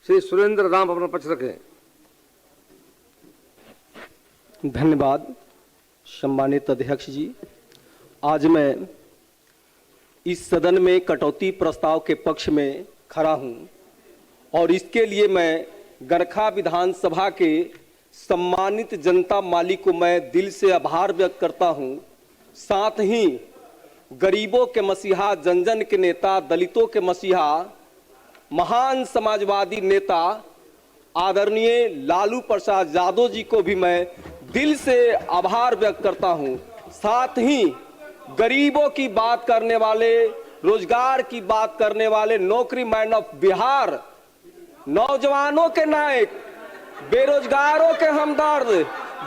श्री सुरेंद्र राम अपना पक्ष रखें। धन्यवाद सम्मानित अध्यक्ष जी। आज मैं इस सदन में कटौती प्रस्ताव के पक्ष में खड़ा हूं और इसके लिए मैं गरखा विधानसभा के सम्मानित जनता माली को मैं दिल से आभार व्यक्त करता हूं। साथ ही गरीबों के मसीहा, जन जन के नेता, दलितों के मसीहा, महान समाजवादी नेता आदरणीय लालू प्रसाद यादव जी को भी मैं दिल से आभार व्यक्त करता हूं। साथ ही गरीबों की बात करने वाले, रोजगार की बात करने वाले, नौकरी मैन ऑफ बिहार, नौजवानों के नायक, बेरोजगारों के हमदर्द,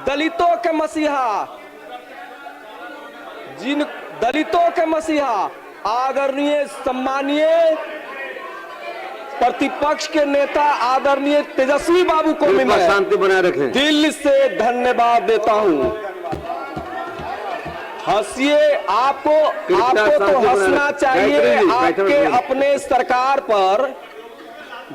दलितों के मसीहा, जिन दलितों के मसीहा आदरणीय सम्मानीय प्रतिपक्ष के नेता आदरणीय तेजस्वी बाबू को भी मैं शांति बनाए रखें, दिल से धन्यवाद देता हूं। हंसिए, आपको तो हंसना चाहिए। आपके अपने सरकार पर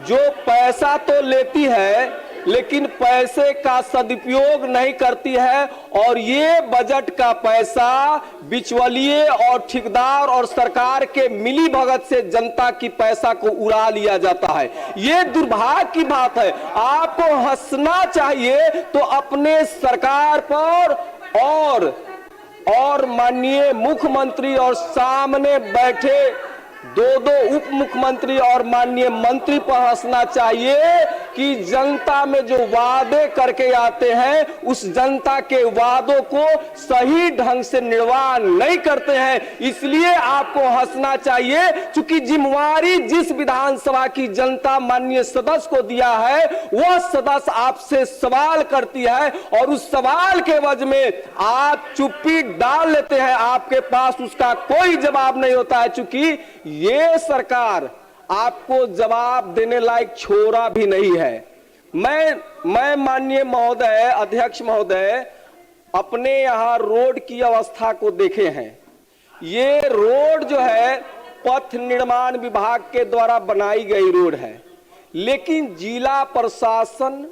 जो पैसा तो लेती है लेकिन पैसे का सदुपयोग नहीं करती है, और ये बजट का पैसा बिचौलिए और ठेकेदार और सरकार के मिली भगत से जनता की पैसा को उड़ा लिया जाता है। ये दुर्भाग्य की बात है। आपको हंसना चाहिए तो अपने सरकार पर और माननीय मुख्यमंत्री और सामने बैठे दो उप मुख्यमंत्री और माननीय मंत्री पर हंसना चाहिए कि जनता में जो वादे करके आते हैं उस जनता के वादों को सही ढंग से निर्वाह नहीं करते हैं, इसलिए आपको हंसना चाहिए। क्योंकि जिम्मेवारी जिस विधानसभा की जनता माननीय सदस्य को दिया है वह सदस्य आपसे सवाल करती है और उस सवाल के वजह में आप चुप्पी डाल लेते हैं, आपके पास उसका कोई जवाब नहीं होता है। चूंकि ये सरकार आपको जवाब देने लायक छोरा भी नहीं है। मैं माननीय महोदय, अध्यक्ष महोदय, अपने यहां रोड की अवस्था को देखे हैं। ये रोड जो है पथ निर्माण विभाग के द्वारा बनाई गई रोड है, लेकिन जिला प्रशासन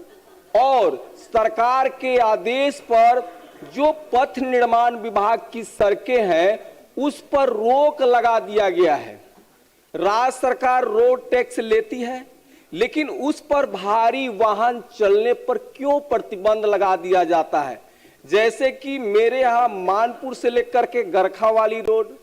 और सरकार के आदेश पर जो पथ निर्माण विभाग की सड़कें हैं उस पर रोक लगा दिया गया है। राज्य सरकार रोड टैक्स लेती है, लेकिन उस पर भारी वाहन चलने पर क्यों प्रतिबंध लगा दिया जाता है? जैसे कि मेरे यहाँ मानपुर से लेकर के गरखा वाली रोड,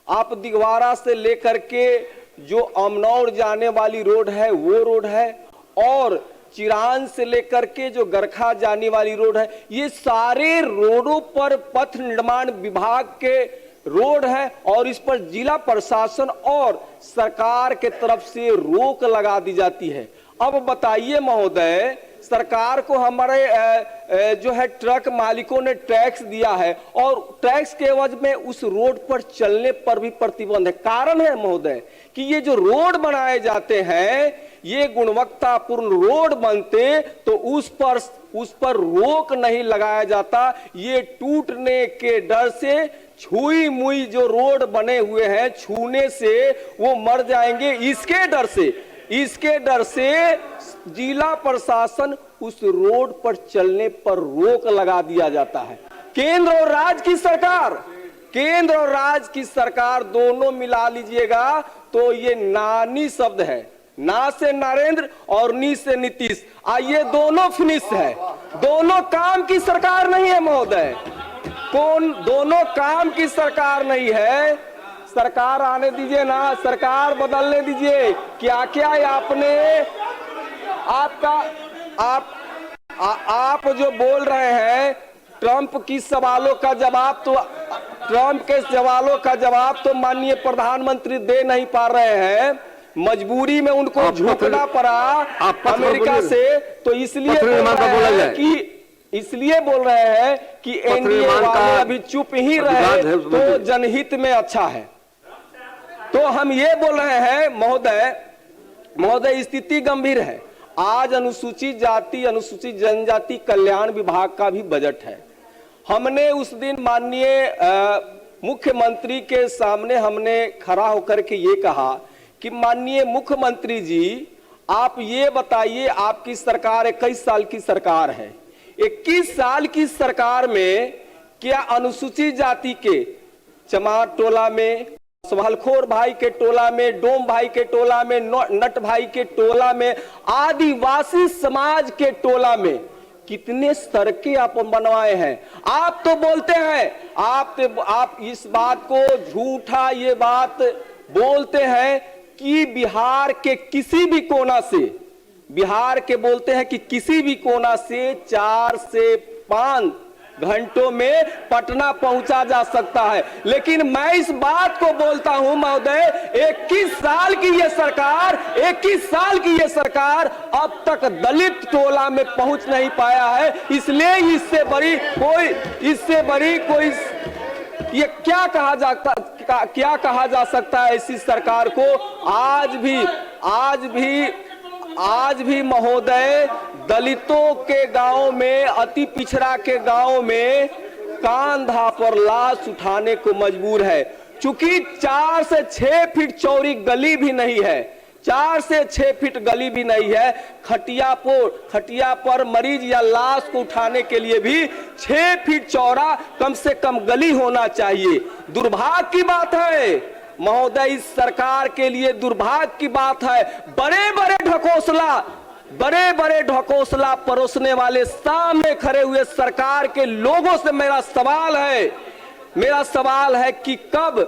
आप दिगवारा से लेकर के जो अमनौर जाने वाली रोड है वो रोड है, और चिरान से लेकर के जो गरखा जाने वाली रोड है, ये सारे रोडों पर पथ निर्माण विभाग के रोड है और इस पर जिला प्रशासन और सरकार के तरफ से रोक लगा दी जाती है। अब बताइए महोदय, सरकार को हमारे जो है ट्रक मालिकों ने टैक्स दिया है और टैक्स के एवज में उस रोड पर चलने पर भी प्रतिबंध है। कारण है महोदय कि ये जो रोड बनाए जाते हैं ये गुणवत्तापूर्ण रोड बनते तो उस पर रोक नहीं लगाया जाता। ये टूटने के डर से छुई मुई जो रोड बने हुए हैं, छूने से वो मर जाएंगे, इसके डर से जिला प्रशासन उस रोड पर चलने पर रोक लगा दिया जाता है। केंद्र और राज्य की सरकार दोनों मिला लीजिएगा तो ये नानी शब्द है। ना से नरेंद्र और नी से नीतीश, ये दोनों फिनिश है। दोनों काम की सरकार नहीं है महोदय, दोनों काम की सरकार नहीं है। सरकार आने दीजिए ना, सरकार बदलने दीजिए। क्या क्या आपने आप जो बोल रहे हैं ट्रंप के सवालों का जवाब तो माननीय प्रधानमंत्री दे नहीं पा रहे हैं, मजबूरी में उनको झुकना पड़ा अमेरिका से, तो इसलिए बोल रहे हैं कि एनडीए वाले अभी चुप ही रहे तो जनहित में अच्छा है। तो हम ये बोल रहे हैं महोदय स्थिति गंभीर है। आज अनुसूचित जाति अनुसूचित जनजाति कल्याण विभाग का भी बजट है। हमने उस दिन माननीय मुख्यमंत्री के सामने हमने खड़ा होकर के ये कहा कि माननीय मुख्यमंत्री जी, आप ये बताइए, आपकी सरकार 21 साल की सरकार है, 21 साल की सरकार में क्या अनुसूचित जाति के चमार टोला में, सवालखोर भाई के टोला में, डोम भाई के टोला में, नट भाई के टोला में, आदिवासी समाज के टोला में कितने सड़कें आप बनवाए हैं? आप तो बोलते हैं, आप इस बात को झूठा ये बात बोलते हैं कि बिहार के किसी भी कोना से, बिहार के बोलते हैं कि किसी भी कोना से 4 से 5 घंटों में पटना पहुंचा जा सकता है। लेकिन मैं इस बात को बोलता हूं महोदय, 21 साल की ये सरकार, 21 साल की ये सरकार अब तक दलित टोला में पहुंच नहीं पाया है। इसलिए इससे बड़ी कोई ये क्या कहा जा सकता है ऐसी सरकार को? आज भी महोदय दलितों के गांव में, अति पिछड़ा के गांव में कांधा पर लाश उठाने को मजबूर है। चूंकि 4 से 6 फीट चौड़ी गली भी नहीं है, 4 से 6 फीट गली भी नहीं है, खटिया पर मरीज या लाश को उठाने के लिए भी 6 फीट चौड़ा कम से कम गली होना चाहिए। दुर्भाग्य की बात है महोदय, इस सरकार के लिए दुर्भाग्य की बात है। बड़े बड़े ढकोसला परोसने वाले सामने खड़े हुए सरकार के लोगों से मेरा सवाल है कि कब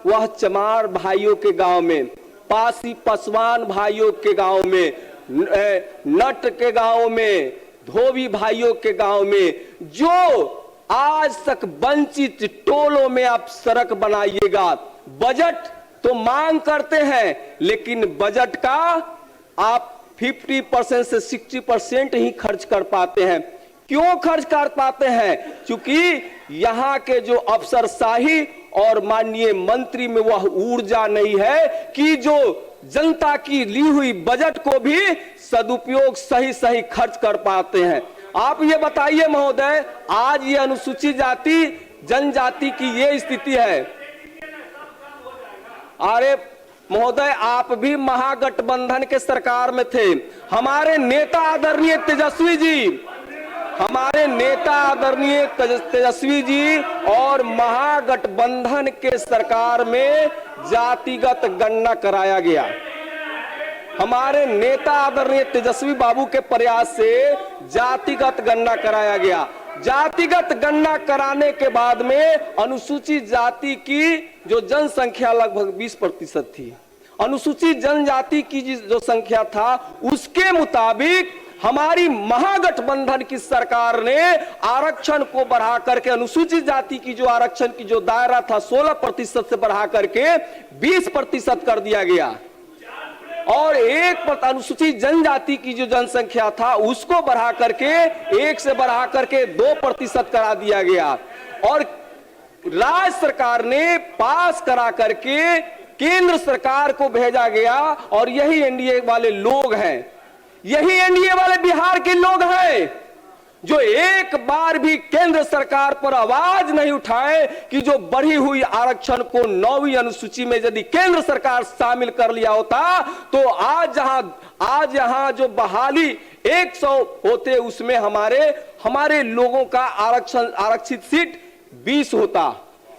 वह चमार भाइयों के गांव में, पासी पसवान भाइयों के गांव में, नट के गांव में, धोबी भाइयों के गांव में, जो आज तक वंचित टोलों में आप सड़क बनाइएगा। बजट तो मांग करते हैं, लेकिन बजट का आप 50% से 60% ही खर्च कर पाते हैं। क्यों खर्च कर पाते हैं? क्योंकि यहाँ के जो अफसरशाही और माननीय मंत्री में वह ऊर्जा नहीं है कि जो जनता की ली हुई बजट को भी सदुपयोग सही खर्च कर पाते हैं। आप ये बताइए महोदय, आज ये अनुसूचित जाति जनजाति की ये स्थिति है। अरे महोदय, आप भी महागठबंधन के सरकार में थे। हमारे नेता आदरणीय तेजस्वी जी और महागठबंधन के सरकार में जातिगत गणना कराया गया। हमारे नेता आदरणीय तेजस्वी बाबू के प्रयास से जातिगत गणना कराया गया। जातिगत गणना कराने के बाद में अनुसूचित जाति की जो जनसंख्या लगभग 20% थी, अनुसूचित जनजाति की जो संख्या था उसके मुताबिक हमारी महागठबंधन की सरकार ने आरक्षण को बढ़ा करके, अनुसूचित जाति की जो आरक्षण की जो दायरा था 16% से बढ़ा करके 20% कर दिया गया। और अनुसूचित जनजाति की जो जनसंख्या था उसको बढ़ा करके 1 से बढ़ा करके 2% करा दिया गया। और राज्य सरकार ने पास करा करके केंद्र सरकार को भेजा गया। और यही एनडीए वाले लोग हैं, यही एनडीए वाले बिहार के लोग हैं जो एक बार भी केंद्र सरकार पर आवाज नहीं उठाए कि जो बढ़ी हुई आरक्षण को 9वीं अनुसूची में यदि केंद्र सरकार शामिल कर लिया होता तो आज यहां जो बहाली 100 होते उसमें हमारे लोगों का आरक्षित सीट 20 होता।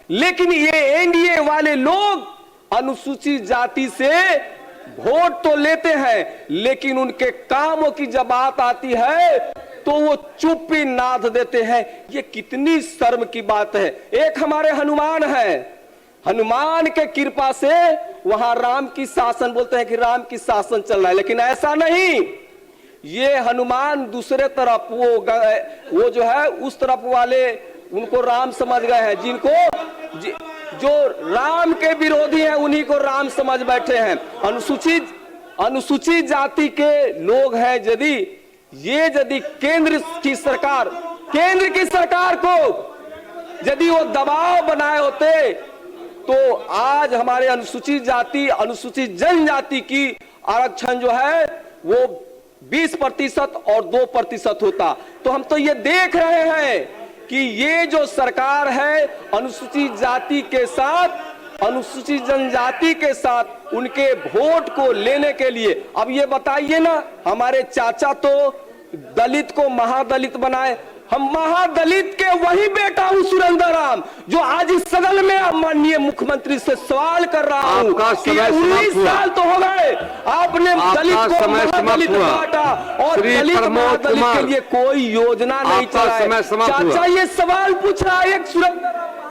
लेकिन ये एनडीए वाले लोग अनुसूचित जाति से वोट तो लेते हैं, लेकिन उनके कामों की जब बात आती है तो वो चुप्पी नाद देते हैं। ये कितनी शर्म की बात है। एक हमारे हनुमान है, हनुमान के कृपा से वहां राम की शासन, बोलते हैं कि राम की शासन चल रहा है, लेकिन ऐसा नहीं। ये हनुमान दूसरे तरफ वो जो है उस तरफ वाले उनको राम समझ गए हैं, जो राम के विरोधी हैं उन्हीं को राम समझ बैठे हैं। अनुसूचित जाति के लोग हैं। यदि केंद्र की सरकार को यदि वो दबाव बनाए होते तो आज हमारे अनुसूचित जनजाति की आरक्षण जो है वो 20% और 2% होता। तो हम तो ये देख रहे हैं कि ये जो सरकार है अनुसूचित जाति के साथ अनुसूचित जनजाति के साथ उनके वोट को लेने के लिए। अब ये बताइए ना, हमारे चाचा तो दलित को महादलित बनाए, हम महादलित के वही बेटा हूं सुरेंद्र राम, जो आज इस सदन में माननीय मुख्यमंत्री से सवाल कर रहा हूं कि 19 साल तो हो गए, आपने दलित को महादलित बांटा और दलित महादलित के लिए कोई योजना नहीं चलाई। चाचा ये सवाल पूछ रहा है एक सुरेंद्र राम